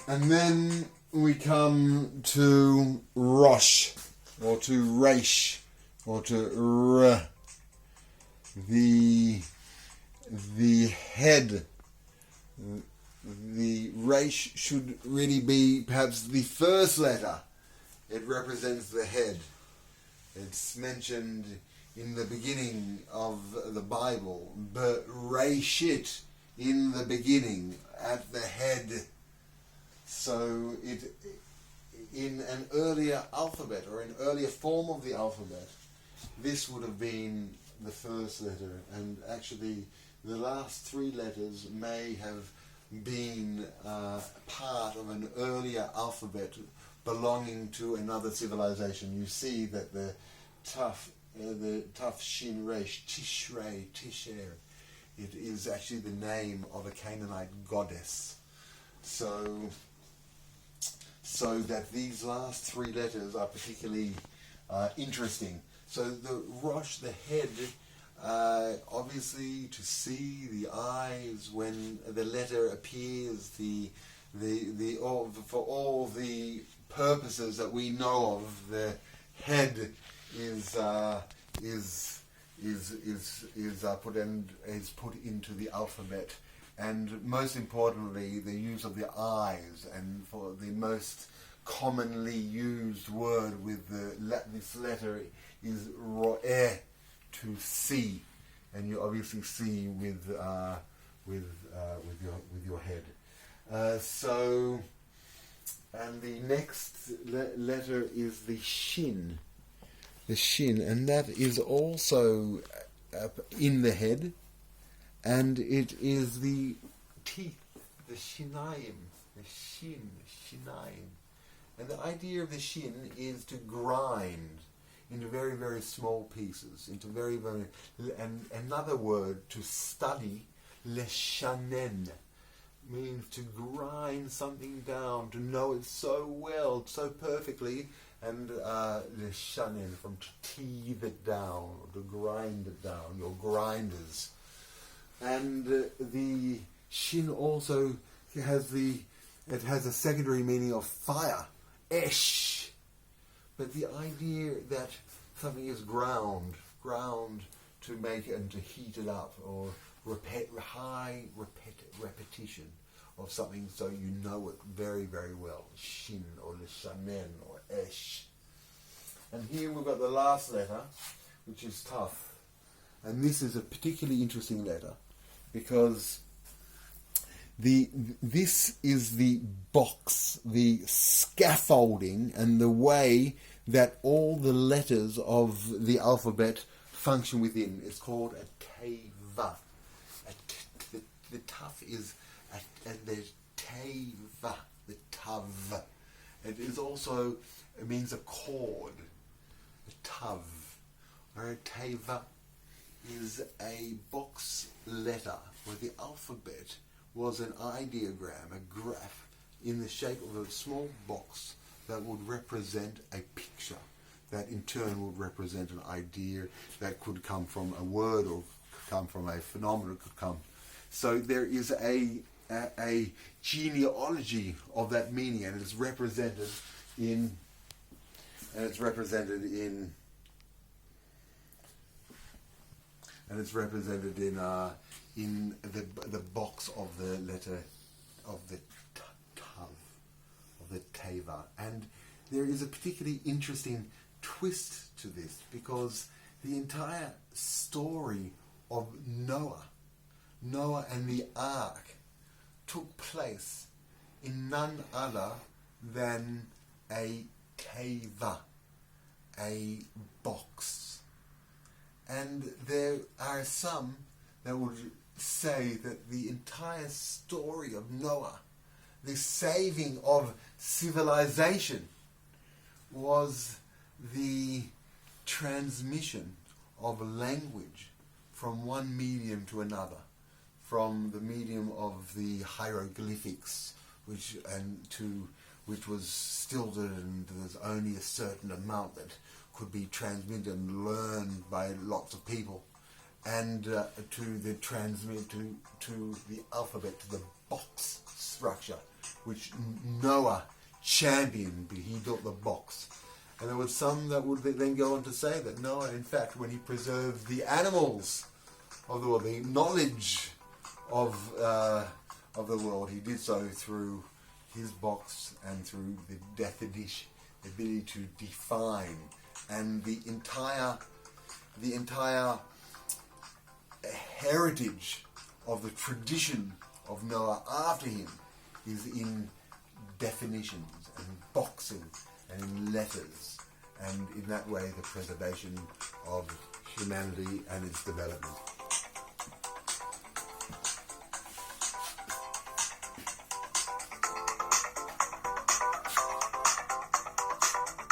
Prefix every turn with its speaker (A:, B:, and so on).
A: And then we come to Rosh, or to Resh, or to R, the head. The Resh should really be perhaps the first letter. It represents the head. It's mentioned in the beginning of the Bible, but Reshit, in the beginning, at the head. So it, in an earlier alphabet, or an earlier form of the alphabet, this would have been the first letter, and actually the last three letters may have been part of an earlier alphabet belonging to another civilization. You see that the Tuf Shin Resh, Tishrei, Tisher, it is actually the name of a Canaanite goddess. So that these last three letters are particularly interesting. So the Rosh, the head, obviously to see the eyes when the letter appears, for all the purposes that we know of, the head is put into the alphabet. And most importantly, the use of the eyes, and for the most commonly used word with this letter is ro'eh, to see, and you obviously see with your head. And the next letter is the Shin, and that is also in the head. And it is the teeth, the shinayim, the shin, shinayim. And the idea of the shin is to grind into very, very small pieces, into very, very... And another word, to study, leshanen, means to grind something down, to know it so well, so perfectly, and leshanen, from to teeth it down, or to grind it down, your grinders. And the Shin also has a secondary meaning of fire, esh. But the idea that something is ground to make it and to heat it up, or repetition of something so you know it very, very well. Shin, or lishanen, or esh. And here we've got the last letter, which is tough. And this is a particularly interesting letter, because this is the box, the scaffolding, and the way that all the letters of the alphabet function within. It's called a teva. The taf is the teva, the tav. It is also, it means a chord, a tav, or a teva is a box letter where the alphabet was an ideogram, a graph, in the shape of a small box that would represent a picture, that in turn would represent an idea that could come from a word, or come from a phenomenon, could come. So there is a genealogy of that meaning, and it's represented in the box of the letter of the tav, of the teva. And there is a particularly interesting twist to this, because the entire story of Noah and the ark took place in none other than a teva, a box. And there are some that would say that the entire story of Noah, the saving of civilization, was the transmission of language from one medium to another, from the medium of the hieroglyphics, which was stilted, and there's only a certain amount that could be transmitted and learned by lots of people. and to the transmit to the alphabet, to the box structure, which Noah championed. He built the box. And there was some that would then go on to say that Noah, in fact, when he preserved the animals of the world, the knowledge of the world, he did so through his box and through the definition, the ability to define, and the entire heritage of the tradition of Noah after him is in definitions and boxing and in letters, and in that way the preservation of humanity and its development.